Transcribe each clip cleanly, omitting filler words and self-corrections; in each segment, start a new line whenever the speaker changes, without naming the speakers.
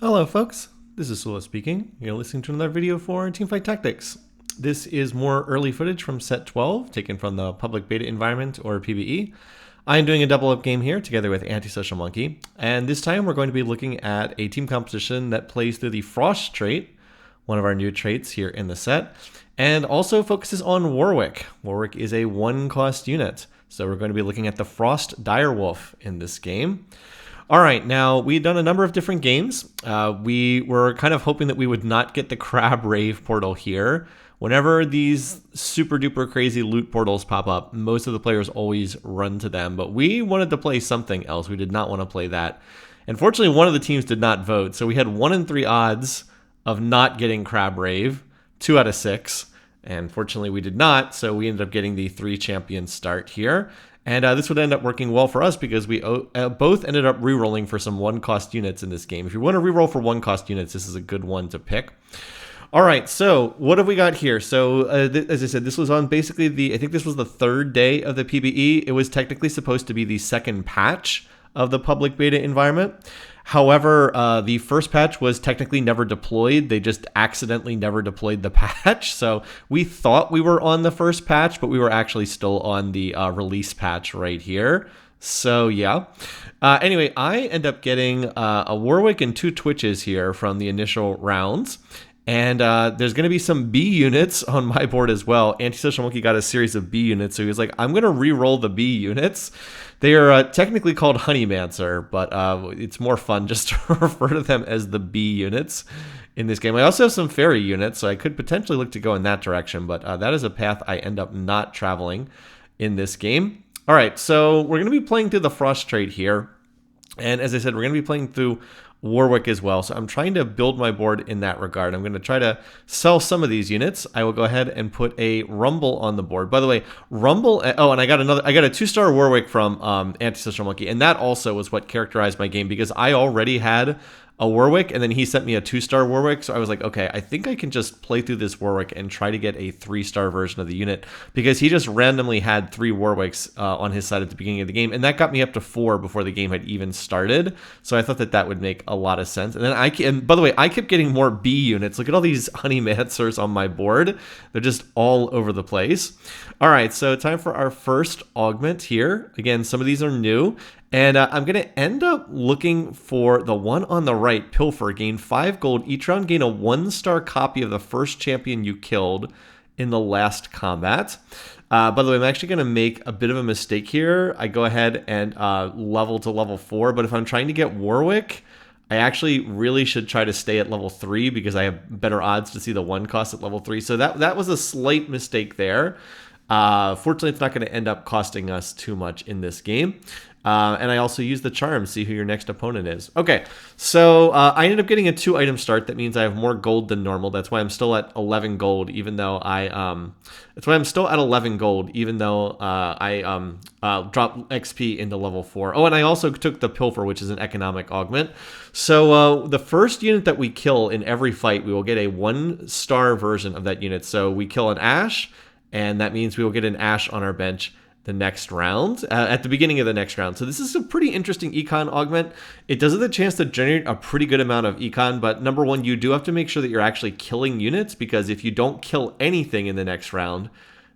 Hello folks, this is Sula speaking. You're listening to another video for Teamfight Tactics. This is more early footage from set 12, taken from the public beta environment, or PBE. I am doing a double up game here together with Antisocial Monkey, and this time we're going to be looking at a team composition that plays through the Frost trait, one of our new traits here in the set, and also focuses on Warwick. Warwick is a 1-cost unit, so we're going to be looking at the Frost Direwolf in this game. All right, now we've done a number of different games. We were kind of hoping that we would not get the Crab Rave portal here. Whenever these super duper crazy loot portals pop up, most of the players always run to them, but we wanted to play something else. We did not want to play that. Unfortunately, one of the teams did not vote, so we had 1 in 3 odds of not getting Crab Rave, 2 out of 6. And fortunately, we did not, so we ended up getting the 3 champion start here. And this would end up working well for us because we both ended up re-rolling for some 1-cost units in this game. If you want to re-roll for 1-cost units, this is a good one to pick. All right, so what have we got here? So as I said, this was on basically I think this was the 3rd day of the PBE. It was technically supposed to be the 2nd patch of the public beta environment. However, the first patch was technically never deployed. They just accidentally never deployed the patch. So we thought we were on the first patch, but we were actually still on the release patch right here. So yeah. Anyway, I end up getting a Warwick and 2 Twitches here from the initial rounds. And there's going to be some B units on my board as well. Antisocial Monkey got a series of B units, so he was like, I'm going to re-roll the B units. They are technically called Honeymancer, but it's more fun just to refer to them as the B units in this game. I also have some fairy units, so I could potentially look to go in that direction, but that is a path I end up not traveling in this game. All right, so we're going to be playing through the Frost trait here. And as I said, we're going to be playing through Warwick as well. So I'm trying to build my board in that regard. I'm going to try to sell some of these units. I will go ahead and put a Rumble on the board. By the way, Rumble, oh, and I got a 2-star Warwick from Antisocial Monkey, and that also was what characterized my game because I already had a Warwick, and then he sent me a 2-star Warwick, so I was like, okay, I think I can just play through this Warwick and try to get a 3-star version of the unit, because he just randomly had 3 Warwicks on his side at the beginning of the game, and that got me up to 4 before the game had even started, so I thought that that would make a lot of sense. And then and by the way, I kept getting more B units. Look at all these Honeymancers on my board. They're just all over the place. All right, so time for our first augment here. Again, some of these are new. And I'm going to end up looking for the one on the right, Pilfer. Gain 5 gold each round. Gain a 1-star copy of the first champion you killed in the last combat. By the way, I'm actually going to make a bit of a mistake here. I go ahead and level to level 4. But if I'm trying to get Warwick, I actually really should try to stay at level 3 because I have better odds to see the 1 cost at level 3. So that was a slight mistake there. Fortunately, it's not going to end up costing us too much in this game. And I also use the charm, see who your next opponent is. Okay, so I ended up getting a 2-item start. That means I have more gold than normal. That's why I'm still at 11 gold, even though I dropped XP into level 4. Oh, and I also took the Pilfer, which is an economic augment. So the first unit that we kill in every fight, we will get a 1-star version of that unit. So we kill an Ash, and that means we will get an Ash on our bench the next round, at the beginning of the next round. So this is a pretty interesting econ augment. It does have the chance to generate a pretty good amount of econ, but number one, you do have to make sure that you're actually killing units, because if you don't kill anything in the next round,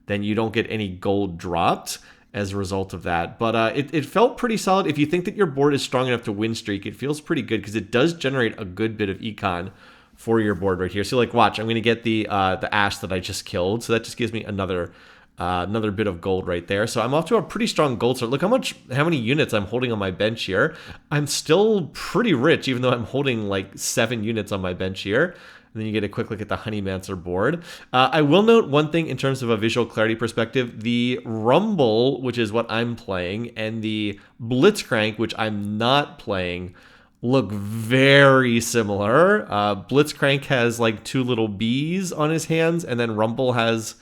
then you don't get any gold dropped as a result of that. But it felt pretty solid. If you think that your board is strong enough to win streak, it feels pretty good because it does generate a good bit of econ for your board right here. So like, watch, I'm going to get the Ash that I just killed. So that just gives me another bit of gold right there. So I'm off to a pretty strong gold start. Look how many units I'm holding on my bench here. I'm still pretty rich, even though I'm holding like 7 units on my bench here. And then you get a quick look at the Honeymancer board. I will note one thing in terms of a visual clarity perspective. The Rumble, which is what I'm playing, and the Blitzcrank, which I'm not playing, look very similar. Blitzcrank has like 2 little bees on his hands, and then Rumble has,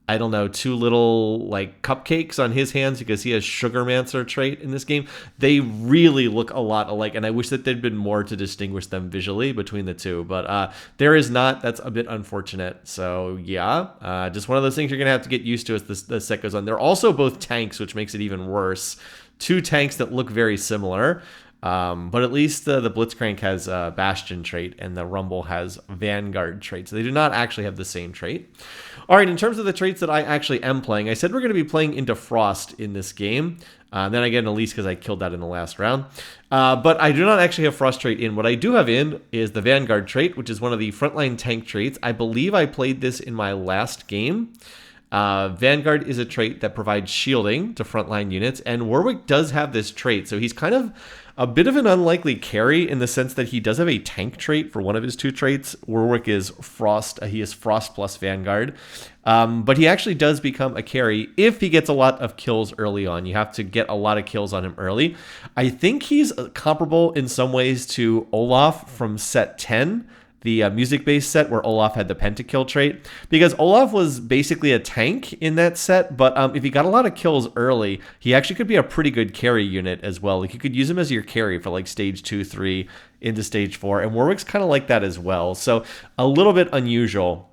I don't know, 2 little like cupcakes on his hands because he has Sugarmancer trait in this game. They really look a lot alike, and I wish that there'd been more to distinguish them visually between the two, but there is not. That's a bit unfortunate. So yeah, just one of those things you're gonna have to get used to as the set goes on. They're also both tanks, which makes it even worse. 2 tanks that look very similar. But at least the Blitzcrank has Bastion trait and the Rumble has Vanguard trait. So they do not actually have the same trait. All right, in terms of the traits that I actually am playing, I said we're going to be playing into Frost in this game. Then I get an Elise because I killed that in the last round. But I do not actually have Frost trait in. What I do have in is the Vanguard trait, which is one of the frontline tank traits. I believe I played this in my last game. Vanguard is a trait that provides shielding to frontline units, and Warwick does have this trait, so he's kind of a bit of an unlikely carry in the sense that he does have a tank trait for one of his two traits. Warwick is Frost, he is Frost plus Vanguard, but he actually does become a carry if he gets a lot of kills early on. You have to get a lot of kills on him early. I think he's comparable in some ways to Olaf from set 10, the music-based set where Olaf had the pentakill trait, because Olaf was basically a tank in that set, but if he got a lot of kills early, he actually could be a pretty good carry unit as well. Like, you could use him as your carry for like stage 2, 3 into stage 4, and Warwick's kind of like that as well. So a little bit unusual,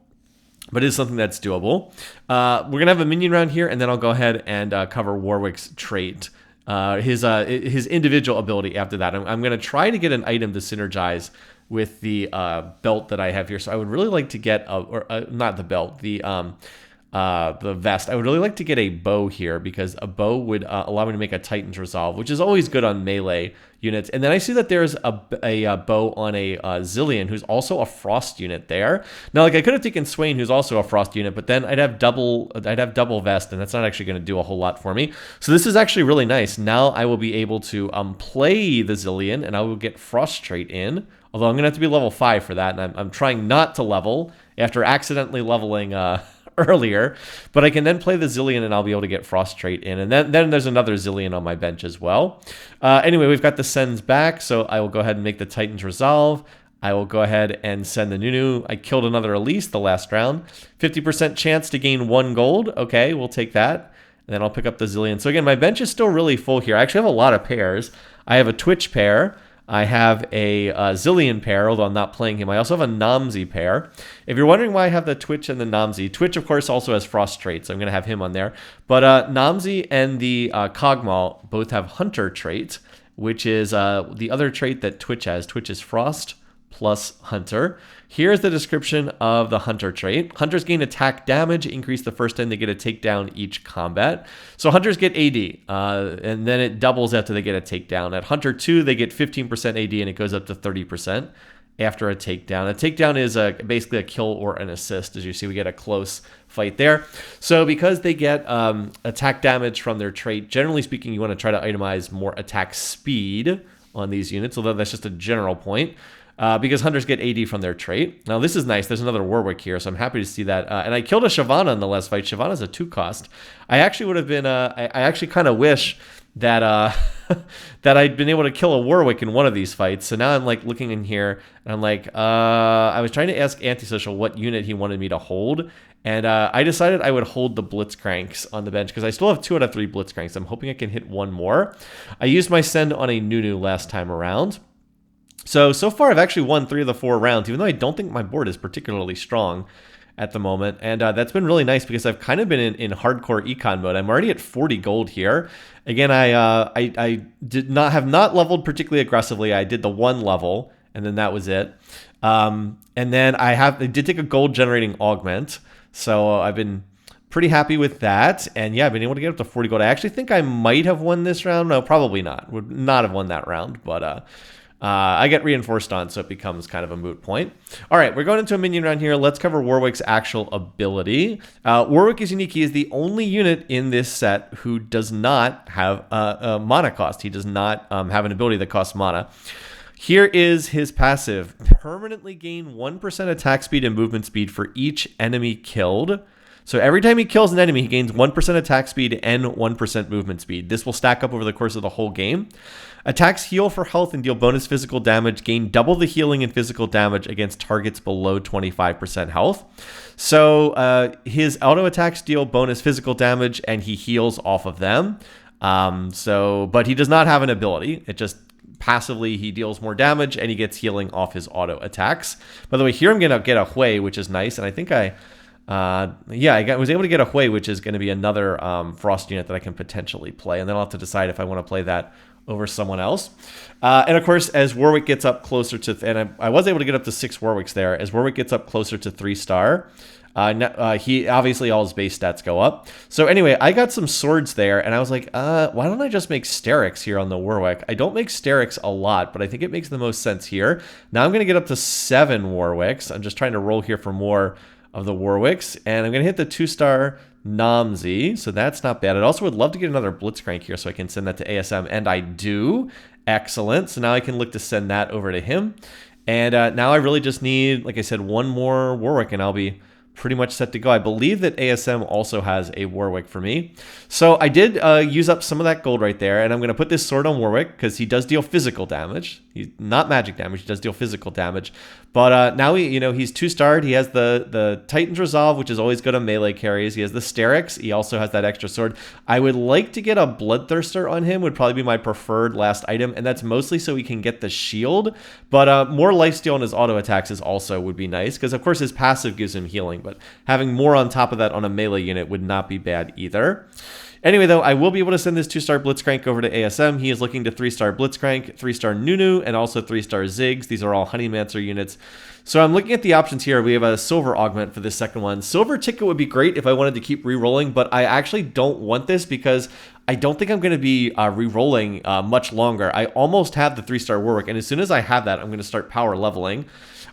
but it is something that's doable. We're going to have a minion round here, and then I'll go ahead and cover Warwick's trait. His individual ability after that. I'm going to try to get an item to synergize with the belt that I have here. So I would really like to get not the belt, the vest. I would really like to get a bow here because a bow would allow me to make a Titan's Resolve, which is always good on melee units. And then I see that there's a bow on a Zillion, who's also a Frost unit there. Now, like, I could have taken Swain, who's also a Frost unit, but then I'd have double vest, and that's not actually going to do a whole lot for me. So this is actually really nice. Now I will be able to play the Zillion, and I will get Frost trait in. Although I'm going to have to be level 5 for that, and I'm trying not to level after accidentally leveling earlier. But I can then play the Zillion, and I'll be able to get Frost trait in. And then there's another Zillion on my bench as well. Anyway, we've got the sends back, so I will go ahead and make the Titan's Resolve. I will go ahead and send the Nunu. I killed another Elise the last round. 50% chance to gain 1 gold. Okay, we'll take that. And then I'll pick up the Zillion. So again, my bench is still really full here. I actually have a lot of pairs. I have a Twitch pair. I have a Zillion pair, although I'm not playing him. I also have a Namzi pair. If you're wondering why I have the Twitch and the Namzi, Twitch, of course, also has Frost traits, so I'm going to have him on there. But Namzi and the Kog'Maw both have Hunter trait, which is the other trait that Twitch has. Twitch is Frost plus Hunter. Here's the description of the Hunter trait. Hunters gain attack damage, increase the first time they get a takedown each combat. So Hunters get AD, and then it doubles after they get a takedown. At Hunter 2, they get 15% AD, and it goes up to 30% after a takedown. A takedown is basically a kill or an assist. As you see, we get a close fight there. So because they get attack damage from their trait, generally speaking, you want to try to itemize more attack speed on these units, although that's just a general point. Because Hunters get AD from their trait. Now, this is nice. There's another Warwick here, so I'm happy to see that. And I killed a Shyvana in the last fight. Shyvana's a 2-cost. I actually would have been... I actually kind of wish that that I'd been able to kill a Warwick in one of these fights. So now I'm like looking in here, and I'm like, I was trying to ask Antisocial what unit he wanted me to hold. And I decided I would hold the Blitzcranks on the bench because I still have 2 out of 3 Blitzcranks. I'm hoping I can hit one more. I used my send on a Nunu last time around. So far, I've actually won 3 of the 4 rounds, even though I don't think my board is particularly strong at the moment. And that's been really nice because I've kind of been in hardcore econ mode. I'm already at 40 gold here. Again, I have not leveled particularly aggressively. I did the 1 level, and then that was it. And then I did take a gold generating augment. So I've been pretty happy with that. And yeah, I've been able to get up to 40 gold. I actually think I might have won this round. No, probably not. Would not have won that round, but... I get reinforced on, so it becomes kind of a moot point. All right, we're going into a minion round here. Let's cover Warwick's actual ability. Warwick is unique. He is the only unit in this set who does not have a mana cost. He does not have an ability that costs mana. Here is his passive. Permanently gain 1% attack speed and movement speed for each enemy killed. So every time he kills an enemy, he gains 1% attack speed and 1% movement speed. This will stack up over the course of the whole game. Attacks heal for health and deal bonus physical damage. Gain double the healing and physical damage against targets below 25% health. So his auto attacks deal bonus physical damage, and he heals off of them. But he does not have an ability. It just passively he deals more damage, and he gets healing off his auto attacks. By the way, here I'm going to get a Hui, which is nice, and I think I was able to get a Hui, which is going to be another Frost unit that I can potentially play, and then I'll have to decide if I want to play that over someone else. And of course, as Warwick gets up closer to, and I was able to get up to 6 Warwicks there, as Warwick gets up closer to 3-star, he obviously all his base stats go up. So anyway, I got some swords there, and I was like, why don't I just make Sterix here on the Warwick? I don't make Sterix a lot, but I think it makes the most sense here. Now I'm going to get up to 7 Warwicks. I'm just trying to roll here for more of the Warwicks, and I'm going to hit the 2-star Namzi, so that's not bad. I also would love to get another Blitzcrank here so I can send that to ASM, and I do. Excellent. So now I can look to send that over to him. And now I really just need, like I said, one more Warwick, and I'll be pretty much set to go. I believe that ASM also has a Warwick for me. So I did use up some of that gold right there, and I'm going to put this sword on Warwick because he does deal physical damage. He's not magic damage, he does deal physical damage. But now he's 2-starred. He has the Titan's Resolve, which is always good on melee carries. He has the Sterix. He also has that extra sword. I would like to get a Bloodthirster on him, would probably be my preferred last item, and that's mostly so he can get the shield. But more lifesteal on his auto attacks is also would be nice, because of course his passive gives him healing, but having more on top of that on a melee unit would not be bad either. Anyway, though, I will be able to send this 2-star Blitzcrank over to ASM. He is looking to 3-star Blitzcrank, 3-star Nunu, and also 3-star Ziggs. These are all Honeymancer units. So I'm looking at the options here. We have a Silver Augment for this second one. Silver Ticket would be great if I wanted to keep re-rolling, but I actually don't want this because I don't think I'm going to be re-rolling much longer. I almost have the 3-star Warwick, and as soon as I have that, I'm going to start power leveling.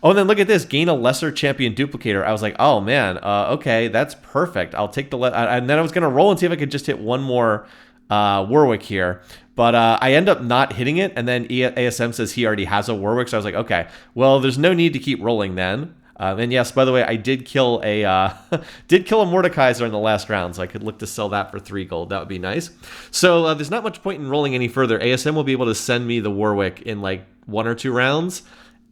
Oh, and then look at this, gain a lesser champion duplicator. I was like, oh man, okay, that's perfect. I'll take the, and then I was gonna roll and see if I could just hit one more Warwick here. But I end up not hitting it, and then ASM says he already has a Warwick, so I was like, okay, well, there's no need to keep rolling then. And yes, by the way, I did kill a Mordekaiser in the last round, so I could look to sell that for 3 gold. That would be nice. So there's not much point in rolling any further. ASM will be able to send me the Warwick in like 1 or 2 rounds.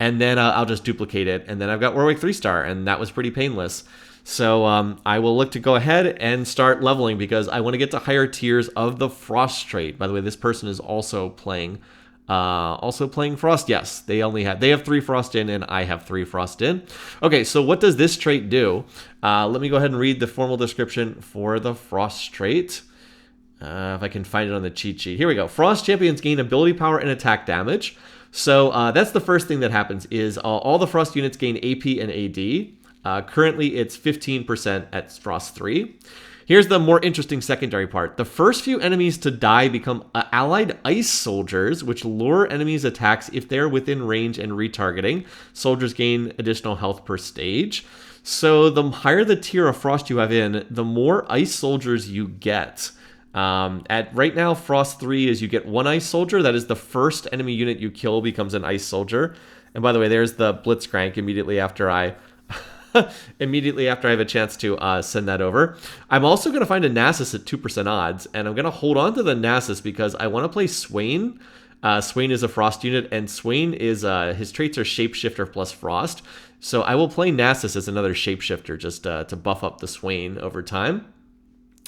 And then I'll just duplicate it. And then I've got Warwick 3-star, and that was pretty painless. So I will look to go ahead and start leveling because I want to get to higher tiers of the Frost trait. By the way, this person is also playing Frost. Yes, they have 3 Frost in, and I have 3 Frost in. Okay, so what does this trait do? Let me go ahead and read the formal description for the Frost trait. If I can find it on the cheat sheet. Here we go. Frost champions gain ability power and attack damage. So that's the first thing that happens is all the Frost units gain AP and AD. Currently, it's 15% at Frost 3. Here's the more interesting secondary part. The first few enemies to die become allied ice soldiers, which lure enemies' attacks if they're within range and retargeting. Soldiers gain additional health per stage. So the higher the tier of Frost you have in, the more ice soldiers you get. At right now, Frost 3 is you get 1 ice soldier. That is the first enemy unit you kill becomes an ice soldier. And by the way, there's the Blitzcrank immediately after I have a chance to send that over. I'm also going to find a Nasus at 2% odds, and I'm going to hold on to the Nasus because I want to play Swain. Swain is a Frost unit, and Swain is his traits are Shapeshifter plus Frost. So I will play Nasus as another Shapeshifter just to buff up the Swain over time.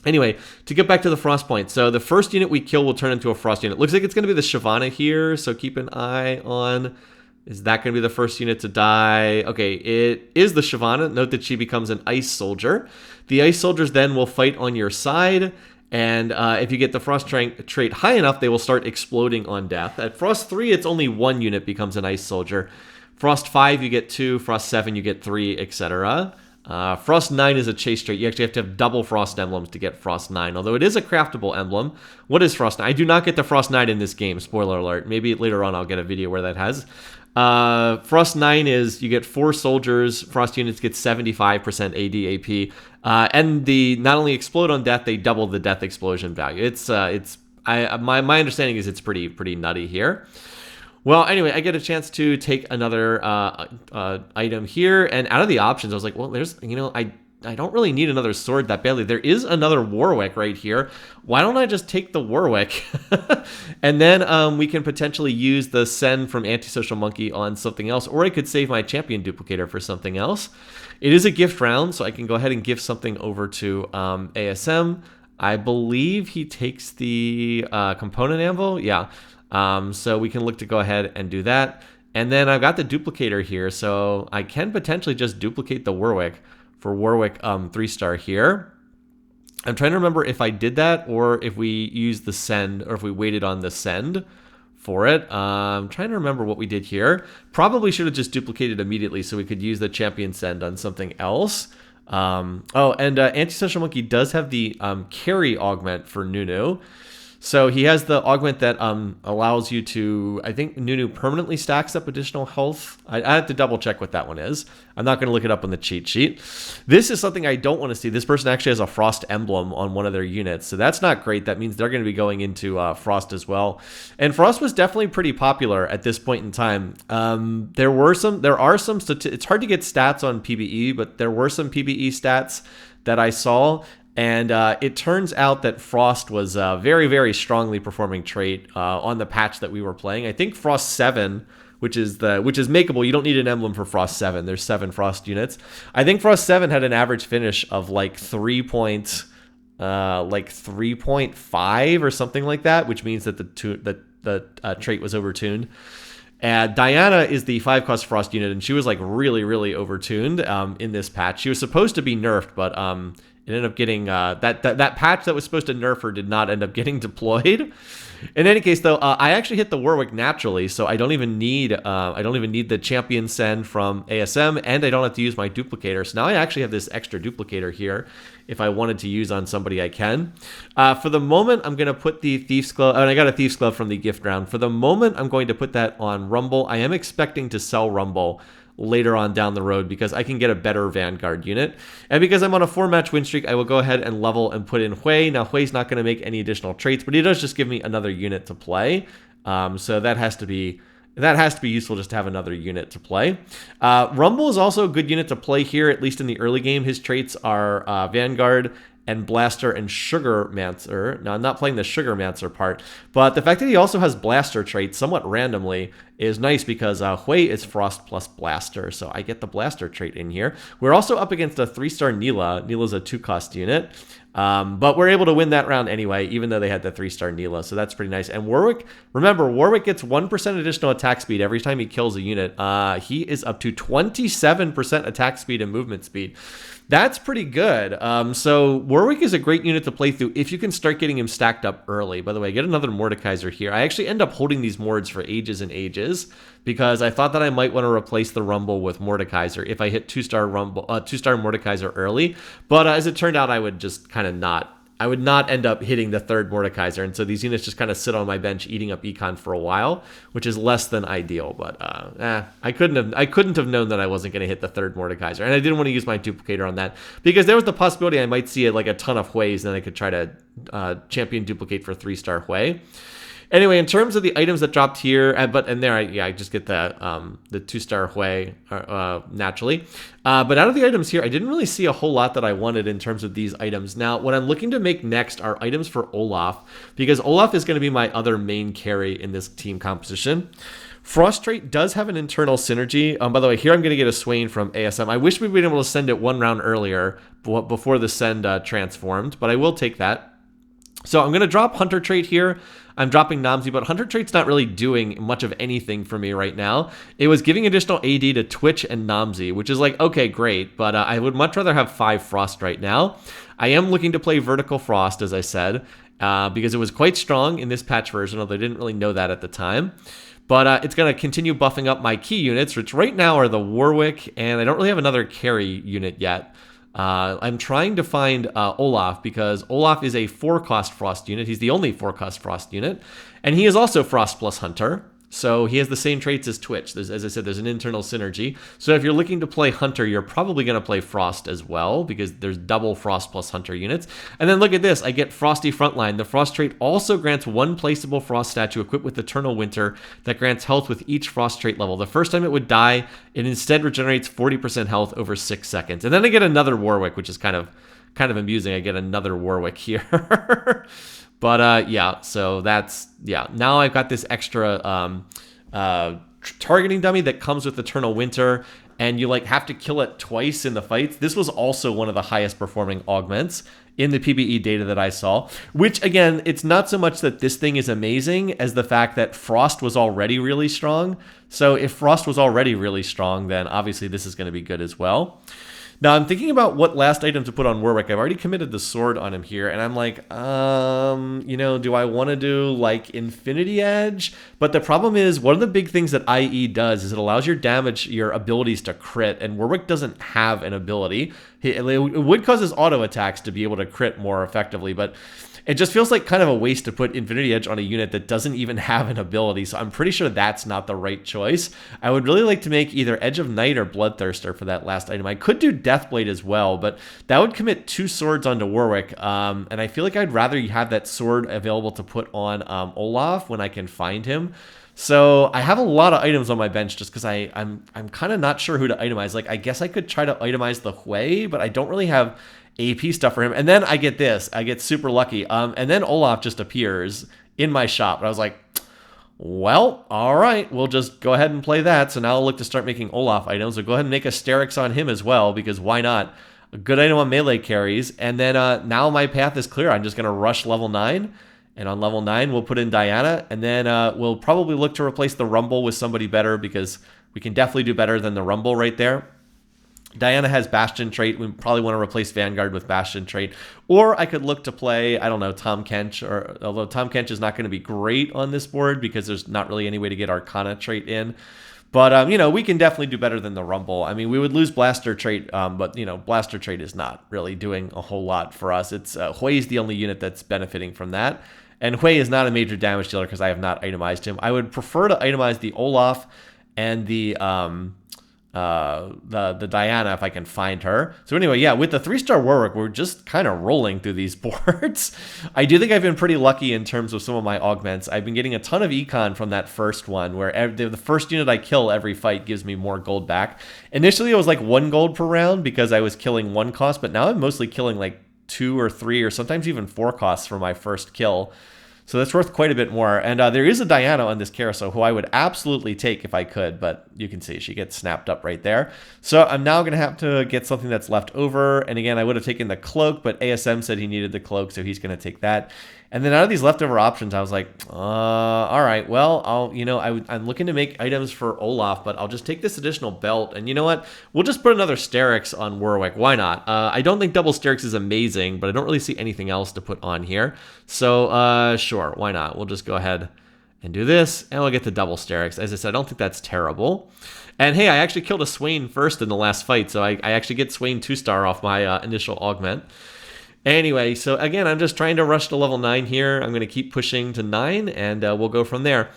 Anyway, to get back to the Frost point, so the first unit we kill will turn into a Frost unit. Looks like it's going to be the Shyvana here, so keep an eye on, is that going to be the first unit to die? Okay, it is the Shyvana. Note that she becomes an Ice Soldier. The Ice Soldiers then will fight on your side, and if you get the Frost trait high enough, they will start exploding on death. At Frost 3, it's only 1 unit becomes an Ice Soldier. Frost 5, you get 2. Frost 7, you get 3, etc. Frost 9 is a chase trait. You actually have to have double Frost emblems to get Frost 9, although it is a craftable emblem. What is Frost 9? I do not get the Frost 9 in this game, spoiler alert. Maybe later on I'll get a video where that has. Frost 9 is you get 4 soldiers. Frost units get 75% AD AP. And the not only explode on death, they double the death explosion value. My understanding is it's pretty nutty here. Well, anyway, I get a chance to take another item here, and out of the options, I was like, well, there's, I don't really need another sword that badly. There is another Warwick right here. Why don't I just take the Warwick? And then we can potentially use the send from Antisocial Monkey on something else, or I could save my champion duplicator for something else. It is a gift round, so I can go ahead and give something over to ASM. I believe he takes the component anvil. Yeah. So we can look to go ahead and do that. And then I've got the duplicator here, so I can potentially just duplicate the Warwick for Warwick 3-star here. I'm trying to remember if I did that or if we used the send or if we waited on the send. for it. I'm trying to remember what we did here. Probably should have just duplicated immediately so we could use the champion send on something else. Antisocial Monkey does have the carry augment for Nunu. So he has the augment that allows you to, I think Nunu permanently stacks up additional health. I have to double check what that one is. I'm not going to look it up on the cheat sheet. This is something I don't want to see. This person actually has a Frost emblem on one of their units. So that's not great. That means they're going to be going into Frost as well. And Frost was definitely pretty popular at this point in time. There are some, it's hard to get stats on PBE, but there were some PBE stats that I saw. And it turns out that Frost was a very, very strongly performing trait on the patch that we were playing. I think Frost 7, which is makeable. You don't need an emblem for Frost 7. There's 7 Frost units. I think Frost 7 had an average finish of like 3.5 or something like that, which means that the trait was overtuned. Diana is the 5-cost Frost unit, and she was like really, really overtuned in this patch. She was supposed to be nerfed, but it ended up getting that patch that was supposed to nerf her did not end up getting deployed. In any case, though, I actually hit the Warwick naturally, so I don't even need the champion send from ASM, and I don't have to use my duplicator. So now I actually have this extra duplicator here. If I wanted to use on somebody, I can. For the moment, I'm going to put the Thief's Glove, and I got a Thief's Glove from the gift round. For the moment, I'm going to put that on Rumble. I am expecting to sell Rumble later on down the road because I can get a better Vanguard unit. And because I'm on a 4-match win streak, I will go ahead and level and put in Hui. Now, Hui's not going to make any additional traits, but he does just give me another unit to play. So that has to be useful just to have another unit to play. Rumble is also a good unit to play here, at least in the early game. His traits are Vanguard and Blaster and Sugarmancer. Now, I'm not playing the Sugarmancer part, but the fact that he also has Blaster traits somewhat randomly is nice because Hui is Frost plus Blaster, so I get the Blaster trait in here. We're also up against a 3-star Neela. Neela's a 2-cost unit, but we're able to win that round anyway, even though they had the 3-star Neela, so that's pretty nice. And Warwick, remember, Warwick gets 1% additional attack speed every time he kills a unit. He is up to 27% attack speed and movement speed. That's pretty good. So Warwick is a great unit to play through if you can start getting him stacked up early. By the way, I get another Mordekaiser here. I actually end up holding these Mords for ages and ages because I thought that I might want to replace the Rumble with Mordekaiser if I hit 2-star Mordekaiser early. But as it turned out, I would just kind of not. I would not end up hitting the 3rd Mordekaiser, and so these units just kind of sit on my bench eating up econ for a while, which is less than ideal. But I couldn't have known that I wasn't going to hit the 3rd Mordekaiser, and I didn't want to use my duplicator on that because there was the possibility I might see like a ton of Huis, and then I could try to champion duplicate for 3-star Hui. Anyway, in terms of the items that dropped here, I just get the 2-star Hui naturally. But out of the items here, I didn't really see a whole lot that I wanted in terms of these items. Now, what I'm looking to make next are items for Olaf, because Olaf is going to be my other main carry in this team composition. Frost trait does have an internal synergy. By the way, here I'm going to get a Swain from ASM. I wish we'd been able to send it 1 round earlier before the send transformed, but I will take that. So I'm going to drop Hunter trait here. I'm dropping Namzi, but Hunter trait's not really doing much of anything for me right now. It was giving additional AD to Twitch and Namzi, which is like, okay, great, but I would much rather have 5 Frost right now. I am looking to play Vertical Frost, as I said, because it was quite strong in this patch version, although I didn't really know that at the time. But it's going to continue buffing up my key units, which right now are the Warwick, and I don't really have another carry unit yet. I'm trying to find Olaf because Olaf is a 4-cost Frost unit. He's the only 4-cost Frost unit. And he is also Frost plus Hunter. So he has the same traits as Twitch. As I said, there's an internal synergy. So if you're looking to play Hunter, you're probably going to play Frost as well because there's double Frost plus Hunter units. And then look at this. I get Frosty Frontline. The Frost trait also grants 1 placeable Frost statue equipped with Eternal Winter that grants health with each Frost trait level. The first time it would die, it instead regenerates 40% health over 6 seconds. And then I get another Warwick, which is kind of amusing. I get another Warwick here. But yeah, so that's, yeah. Now I've got this extra targeting dummy that comes with Eternal Winter, and you like have to kill it twice in the fights. This was also one of the highest performing augments in the PBE data that I saw, which again, it's not so much that this thing is amazing as the fact that Frost was already really strong. So if Frost was already really strong, then obviously this is going to be good as well. Now I'm thinking about what last item to put on Warwick. I've already committed the sword on him here, and I'm like, you know, do I want to do like Infinity Edge? But the problem is, one of the big things that IE does is it allows your damage, your abilities to crit, and Warwick doesn't have an ability. It would cause his auto attacks to be able to crit more effectively, but it just feels like kind of a waste to put Infinity Edge on a unit that doesn't even have an ability, so I'm pretty sure that's not the right choice. I would really like to make either Edge of Night or Bloodthirster for that last item. I could do Deathblade as well, but that would commit 2 swords onto Warwick, and I feel like I'd rather you have that sword available to put on Olaf when I can find him. So I have a lot of items on my bench just because I'm kind of not sure who to itemize. Like, I guess I could try to itemize the Hui, but I don't really have AP stuff for him. And then I get this. I get super lucky. And then Olaf just appears in my shop. And I was like, well, all right, we'll just go ahead and play that. So now I'll look to start making Olaf items. So go ahead and make a Sterix on him as well, because why not? A good item on melee carries. And then now my path is clear. I'm just going to rush level 9. And on level 9, we'll put in Diana. And then we'll probably look to replace the Rumble with somebody better, because we can definitely do better than the Rumble right there. Diana has Bastion trait. We probably want to replace Vanguard with Bastion trait. Or I could look to play, I don't know, Tom Kench. Although Tom Kench is not going to be great on this board because there's not really any way to get Arcana trait in. But, you know, we can definitely do better than the Rumble. I mean, we would lose Blaster trait, but, you know, Blaster trait is not really doing a whole lot for us. It's Hui is the only unit that's benefiting from that. And Hui is not a major damage dealer because I have not itemized him. I would prefer to itemize the Olaf and the Diana if I can find her. So anyway, yeah, with the 3-star Warwick, we're just kind of rolling through these boards. I do think I've been pretty lucky in terms of some of my augments. I've been getting a ton of econ from that first one, where the first unit I kill every fight gives me more gold back. Initially, it was like 1 gold per round because I was killing 1 cost, but now I'm mostly killing like 2 or 3 or sometimes even 4 costs for my first kill. So that's worth quite a bit more. And there is a Diana on this carousel who I would absolutely take if I could, but you can see she gets snapped up right there. So I'm now going to have to get something that's left over. And again, I would have taken the cloak, but ASM said he needed the cloak, so he's going to take that. And then out of these leftover options, I was like, all right, well, I'm looking to make items for Olaf, but I'll just take this additional belt. And you know what? We'll just put another Sterix on Warwick. Why not? I don't think double Sterix is amazing, but I don't really see anything else to put on here. So sure, why not? We'll just go ahead and do this, and we'll get the double Sterix. As I said, I don't think that's terrible. And hey, I actually killed a Swain first in the last fight, so I actually get Swain 2-star off my initial augment. Anyway, so again, I'm just trying to rush to level 9 here. I'm going to keep pushing to 9, and we'll go from there.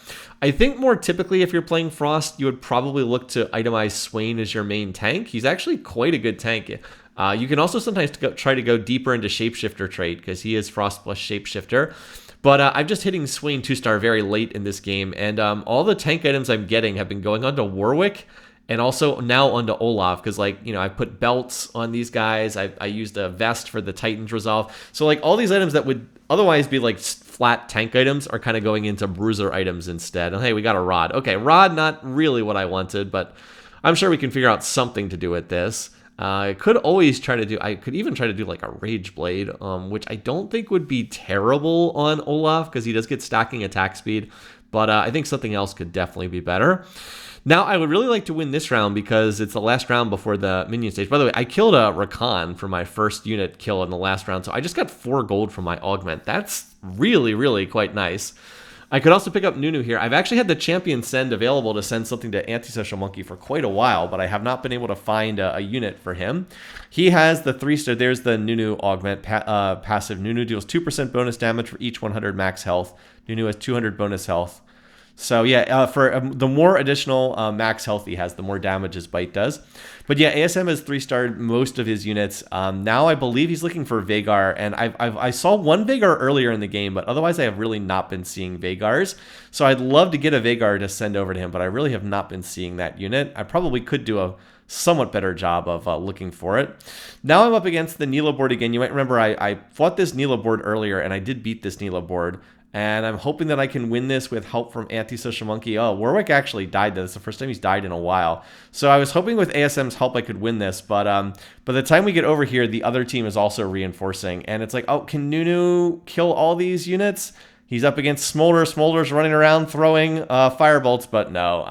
I think more typically, if you're playing Frost, you would probably look to itemize Swain as your main tank. He's actually quite a good tank. You can also sometimes try to go deeper into Shapeshifter trait, because he is Frost plus Shapeshifter. But I'm just hitting Swain 2-star very late in this game, and all the tank items I'm getting have been going onto Warwick, and also now onto Olaf, because, like, you know, I put belts on these guys. I used a vest for the Titan's Resolve. So, like, all these items that would otherwise be, like, flat tank items are kind of going into bruiser items instead. And, hey, we got a Rod. Okay, Rod, not really what I wanted, but I'm sure we can figure out something to do with this. I could even try to do, like, a Rage Blade, which I don't think would be terrible on Olaf, because he does get stacking attack speed. But I think something else could definitely be better. Now, I would really like to win this round because it's the last round before the minion stage. By the way, I killed a Rakan for my first unit kill in the last round, so I just got 4 gold from my augment. That's really, really quite nice. I could also pick up Nunu here. I've actually had the champion send available to send something to Antisocial Monkey for quite a while, but I have not been able to find a unit for him. He has the 3-star. There's the Nunu augment. Passive Nunu deals 2% bonus damage for each 100 max health. Nunu has 200 bonus health. So yeah, for the more additional max health he has, the more damage his bite does. But yeah, ASM has 3-starred most of his units. Now I believe he's looking for Vhagar, and I saw one Vhagar earlier in the game, but otherwise I have really not been seeing Vhagars. So I'd love to get a Vhagar to send over to him, but I really have not been seeing that unit. I probably could do a somewhat better job of looking for it. Now I'm up against the Nila board again. You might remember I fought this Nila board earlier, and I did beat this Nila board. And I'm hoping that I can win this with help from Antisocial Monkey. Oh, Warwick actually died. That's the first time he's died in a while. So I was hoping with ASM's help I could win this. But by the time we get over here, the other team is also reinforcing. And it's like, oh, can Nunu kill all these units? He's up against Smolder. Smolder's running around throwing firebolts, but no.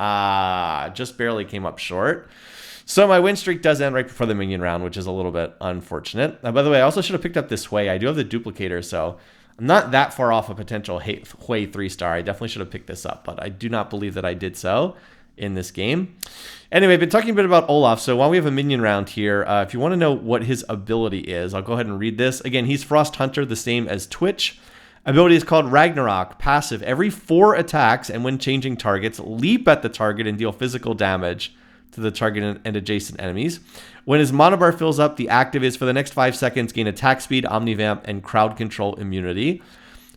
Just barely came up short. So my win streak does end right before the minion round, which is a little bit unfortunate. By the way, I also should have picked up this Hui. I do have the duplicator, so I'm not that far off a potential Hui 3-star. I definitely should have picked this up, but I do not believe that I did so in this game. Anyway, I've been talking a bit about Olaf, so while we have a minion round here, if you want to know what his ability is, I'll go ahead and read this. Again, he's Frost Hunter, the same as Twitch. Ability is called Ragnarok. Passive. Every 4 attacks and when changing targets, leap at the target and deal physical damage to the target and adjacent enemies. When his mana bar fills up, the active is for the next 5 seconds, gain attack speed, omnivamp, and crowd control immunity.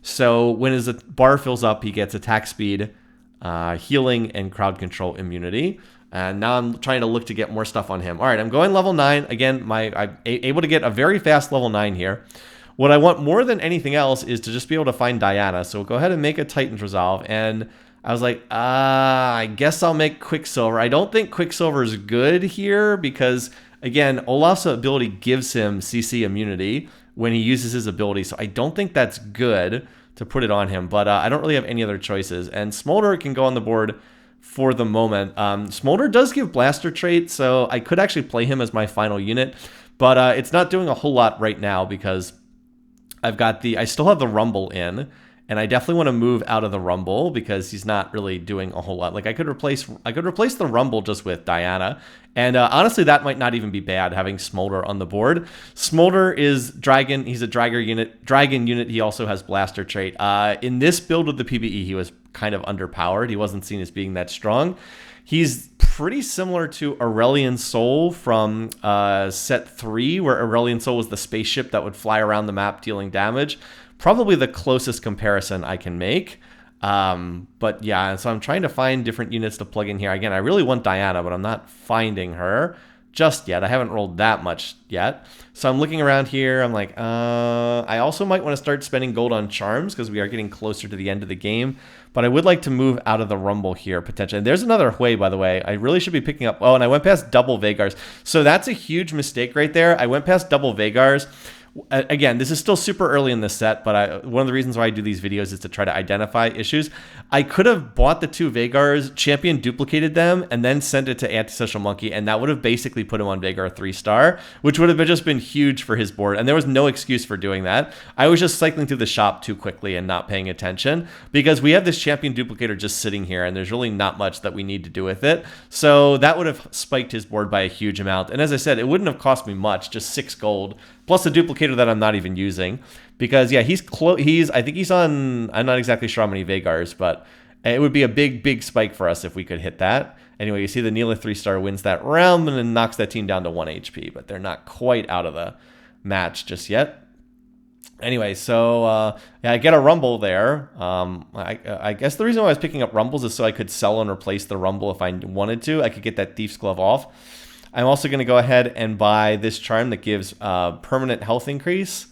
So when his bar fills up, he gets attack speed, healing, and crowd control immunity. And now I'm trying to look to get more stuff on him. All right, I'm going level 9. Again, I'm able to get a very fast level 9 here. What I want more than anything else is to just be able to find Diana. So we'll go ahead and make a Titan's Resolve. And I was like, I guess I'll make Quicksilver. I don't think Quicksilver is good here because, again, Olaf's ability gives him CC immunity when he uses his ability. So I don't think that's good to put it on him. But I don't really have any other choices. And Smolder can go on the board for the moment. Smolder does give Blaster trait, so I could actually play him as my final unit. But it's not doing a whole lot right now because I still have the Rumble in, and I definitely want to move out of the Rumble because he's not really doing a whole lot. Like I could replace the Rumble just with Diana, and honestly, that might not even be bad having Smolder on the board. Smolder is Dragon. He's a Dragon unit. He also has Blaster trait. In this build with the PBE, he was kind of underpowered. He wasn't seen as being that strong. He's pretty similar to Aurelian Soul from set 3, where Aurelian Soul was the spaceship that would fly around the map dealing damage. Probably the closest comparison I can make. But yeah, so I'm trying to find different units to plug in here. Again, I really want Diana, but I'm not finding her just yet. I haven't rolled that much yet. So I'm looking around here. I'm like, I also might want to start spending gold on charms because we are getting closer to the end of the game. But I would like to move out of the Rumble here, potentially. And there's another Hui, by the way. I really should be picking up... Oh, and I went past double Vagars. So that's a huge mistake right there. I went past double Vagars. Again, this is still super early in the set, but one of the reasons why I do these videos is to try to identify issues. I could have bought the 2 Vagars, champion duplicated them, and then sent it to Antisocial Monkey, and that would have basically put him on Vagar 3-star, which would have just been huge for his board, and there was no excuse for doing that. I was just cycling through the shop too quickly and not paying attention, because we have this champion duplicator just sitting here, and there's really not much that we need to do with it, so that would have spiked his board by a huge amount, and as I said, it wouldn't have cost me much, just 6 gold, plus a duplicator that I'm not even using, because yeah, I think he's on, I'm not exactly sure how many Vagars, but it would be a big spike for us if we could hit that. Anyway, you see the Neela 3-star wins that round and then knocks that team down to 1 HP, but they're not quite out of the match just yet. Anyway, so yeah, I get a Rumble there. I guess the reason why I was picking up Rumbles is so I could sell and replace the Rumble if I wanted to. I could get that Thief's Glove off. I'm also going to go ahead and buy this charm that gives permanent health increase.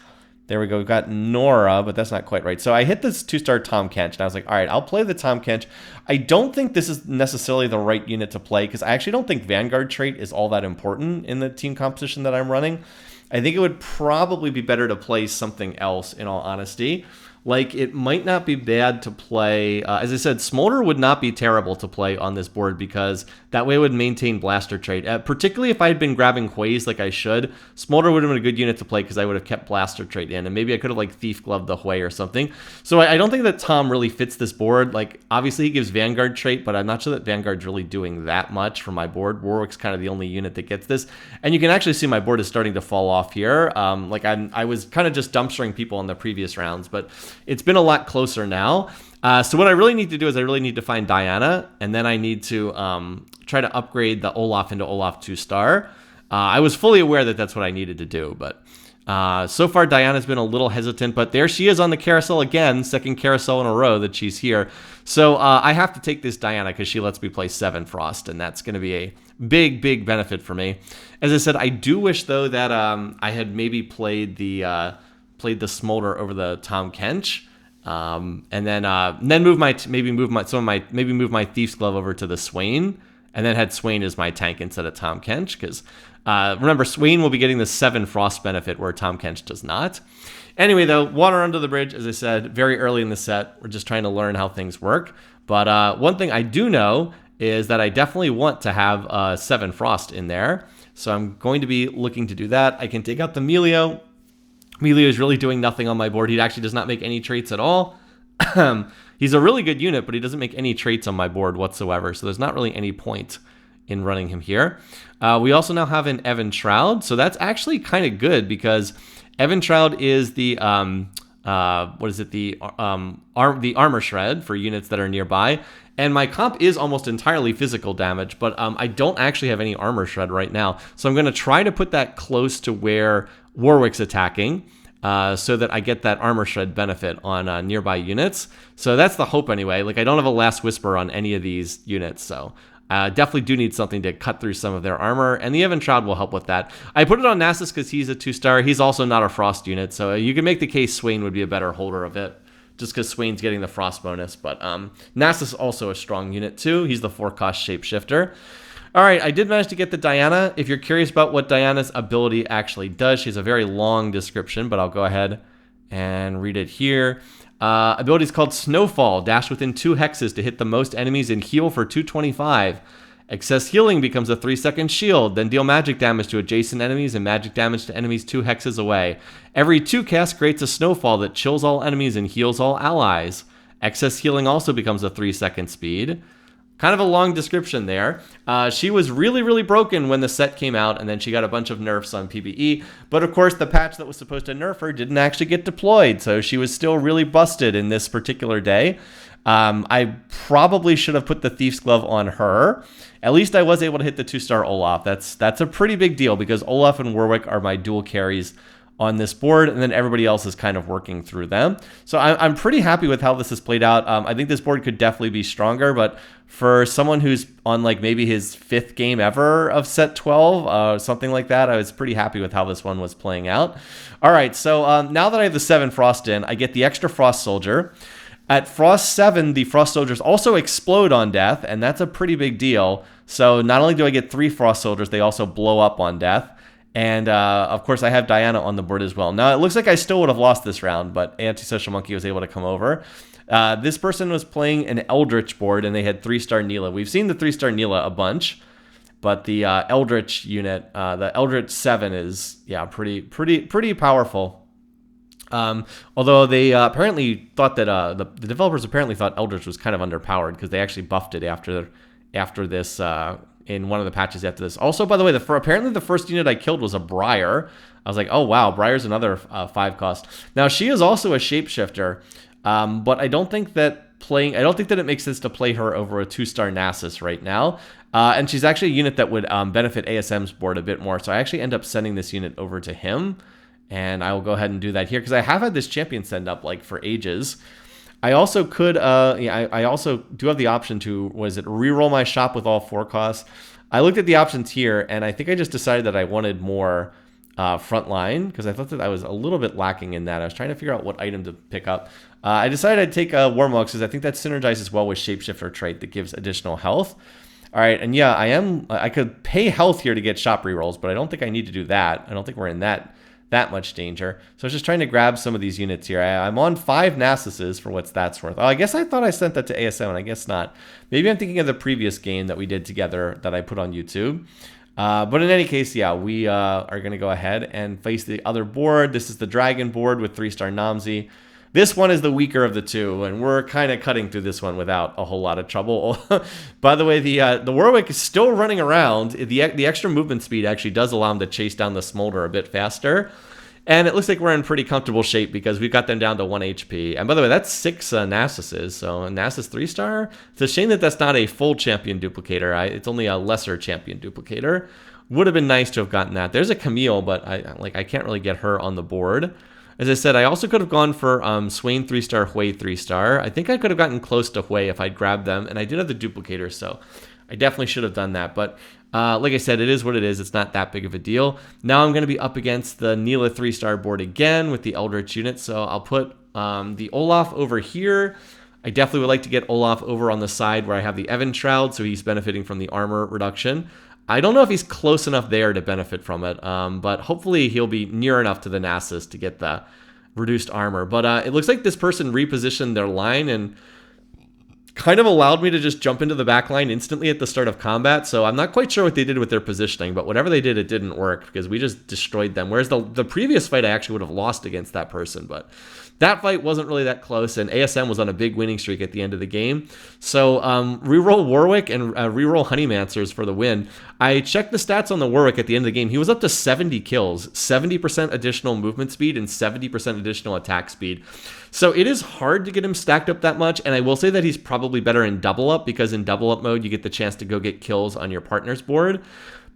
There we go. We've got Nora, but that's not quite right. So I hit this 2-star Tom Kench, and I was like, all right, I'll play the Tom Kench. I don't think this is necessarily the right unit to play, because I actually don't think Vanguard trait is all that important in the team composition that I'm running. I think it would probably be better to play something else, in all honesty. Like, it might not be bad to play... as I said, Smolder would not be terrible to play on this board because that way it would maintain Blaster trait. Particularly if I had been grabbing Hui's like I should, Smolder would have been a good unit to play because I would have kept Blaster trait in, and maybe I could have, like, Thief Gloved the Hui or something. So I don't think that Tom really fits this board. Like, obviously he gives Vanguard trait, but I'm not sure that Vanguard's really doing that much for my board. Warwick's kind of the only unit that gets this. And you can actually see my board is starting to fall off here. Like, I was kind of just dumpstering people in the previous rounds, but it's been a lot closer now. So what I really need to do is I really need to find Diana, and then I need to try to upgrade the Olaf into Olaf 2-star. I was fully aware that that's what I needed to do, but so far Diana's been a little hesitant, but there she is on the carousel again, second carousel in a row that she's here. So I have to take this Diana because she lets me play 7 Frost, and that's going to be a big benefit for me. As I said, I do wish though that I had maybe played the Smolder over the Tom Kench. And then move my Thief's Glove over to the Swain, and then had Swain as my tank instead of Tom Kench, because remember, Swain will be getting the 7 Frost benefit where Tom Kench does not. Anyway, though, water under the bridge, as I said, very early in the set. We're just trying to learn how things work. But one thing I do know is that I definitely want to have 7 Frost in there. So I'm going to be looking to do that. I can take out the Melio. Melio is really doing nothing on my board. He actually does not make any traits at all. He's a really good unit, but he doesn't make any traits on my board whatsoever. So there's not really any point in running him here. We also now have an Evan Shroud. So that's actually kind of good because Evan Shroud is the the armor shred for units that are nearby. And my comp is almost entirely physical damage, but I don't actually have any armor shred right now. So I'm going to try to put that close to where Warwick's attacking so that I get that armor shred benefit on nearby units. So that's the hope anyway. Like I don't have a Last Whisper on any of these units, so definitely do need something to cut through some of their armor, and the Evan Shroud will help with that. I put it on Nasus because he's a 2-star. He's also not a Frost unit, so you can make the case Swain would be a better holder of it, just because Swain's getting the Frost bonus. But Nasus is also a strong unit too. He's the 4-cost shapeshifter. All right, I did manage to get the Diana. If you're curious about what Diana's ability actually does, she has a very long description, but I'll go ahead and read it here. Ability is called Snowfall. Dash within 2 hexes to hit the most enemies and heal for 225. Excess healing becomes a 3-second shield. Then deal magic damage to adjacent enemies and magic damage to enemies 2 hexes away. Every 2 cast creates a snowfall that chills all enemies and heals all allies. Excess healing also becomes a 3-second speed. Kind of a long description there. She was really, really broken when the set came out, and then she got a bunch of nerfs on PBE. But of course, the patch that was supposed to nerf her didn't actually get deployed, so she was still really busted in this particular day. I probably should have put the Thief's Glove on her. At least I was able to hit the 2-star Olaf. That's a pretty big deal because Olaf and Warwick are my dual carries on this board, and then everybody else is kind of working through them. So I'm pretty happy with how this has played out. I think this board could definitely be stronger, but for someone who's on like maybe his 5th game ever of set 12, something like that, I was pretty happy with how this one was playing out. All right, so now that I have the 7 Frost in, I get the extra Frost Soldier. At Frost 7, the Frost Soldiers also explode on death, and that's a pretty big deal. So not only do I get 3 Frost Soldiers, they also blow up on death. And, of course, I have Diana on the board as well. Now, it looks like I still would have lost this round, but Antisocial Monkey was able to come over. This person was playing an Eldritch board, and they had 3-star Neela. We've seen the 3-star Neela a bunch, but the Eldritch unit, the Eldritch 7 is, yeah, pretty powerful. Although they apparently thought that the developers apparently thought Eldritch was kind of underpowered because they actually buffed it after this in one of the patches after this. Also, by the way, apparently the first unit I killed was a Briar. I was like, oh wow, Briar's another 5 cost. Now she is also a shapeshifter, but I don't think that it makes sense to play her over a 2-star Nasus right now. And she's actually a unit that would benefit ASM's board a bit more. So I actually end up sending this unit over to him. And I will go ahead and do that here because I have had this champion send up like for ages. I also could, I also do have the option to, reroll my shop with all 4 costs. I looked at the options here, and I think I just decided that I wanted more frontline because I thought that I was a little bit lacking in that. I was trying to figure out what item to pick up. I decided I'd take Warmogs because I think that synergizes well with Shapeshifter trait that gives additional health. All right, and yeah, I could pay health here to get shop rerolls, but I don't think I need to do that. I don't think we're in that much danger. So I was just trying to grab some of these units here. I'm on 5 Nasuses for what's that's worth. Oh, I guess I thought I sent that to ASM, and I guess not. Maybe I'm thinking of the previous game that we did together that I put on YouTube. But in any case, yeah, we are going to go ahead and face the other board. This is the Dragon board with 3-star Namzi. This one is the weaker of the two, and we're kind of cutting through this one without a whole lot of trouble. By the way, the Warwick is still running around. The extra movement speed actually does allow him to chase down the Smolder a bit faster. And it looks like we're in pretty comfortable shape because we've got them down to 1 HP. And by the way, that's 6 Nasuses, so a Nasus 3-star. It's a shame that that's not a full champion duplicator. It's only a lesser champion duplicator. Would have been nice to have gotten that. There's a Camille, but I can't really get her on the board. As I said, I also could have gone for Swain 3-star, Hui 3-star. I think I could have gotten close to Hui if I'd grabbed them, and I did have the duplicator, so I definitely should have done that. But like I said, it is what it is. It's not that big of a deal. Now I'm going to be up against the Neela 3-star board again with the Eldritch unit, so I'll put the Olaf over here. I definitely would like to get Olaf over on the side where I have the Evan Shroud, so he's benefiting from the armor reduction. I don't know if he's close enough there to benefit from it, but hopefully he'll be near enough to the Nasus to get the reduced armor. But it looks like this person repositioned their line and kind of allowed me to just jump into the back line instantly at the start of combat. So I'm not quite sure what they did with their positioning, but whatever they did, it didn't work because we just destroyed them. Whereas the previous fight, I actually would have lost against that person, but that fight wasn't really that close, and ASM was on a big winning streak at the end of the game. So reroll Warwick and reroll Honeymancers for the win. I checked the stats on the Warwick at the end of the game. He was up to 70 kills, 70% additional movement speed, and 70% additional attack speed. So it is hard to get him stacked up that much, and I will say that he's probably better in double up, because in double up mode, you get the chance to go get kills on your partner's board.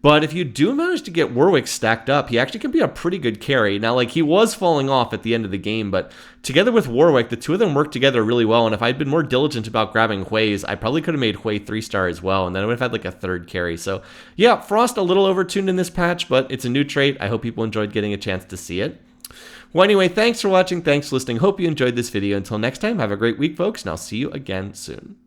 But if you do manage to get Warwick stacked up, he actually can be a pretty good carry. Now, like, he was falling off at the end of the game, but together with Warwick, the two of them work together really well. And if I'd been more diligent about grabbing Hui's, I probably could have made Hui 3-star as well, and then I would have had like a third carry. So yeah, Frost a little overtuned in this patch, but it's a new trait. I hope people enjoyed getting a chance to see it. Well, anyway, thanks for watching. Thanks for listening. Hope you enjoyed this video. Until next time, have a great week, folks, and I'll see you again soon.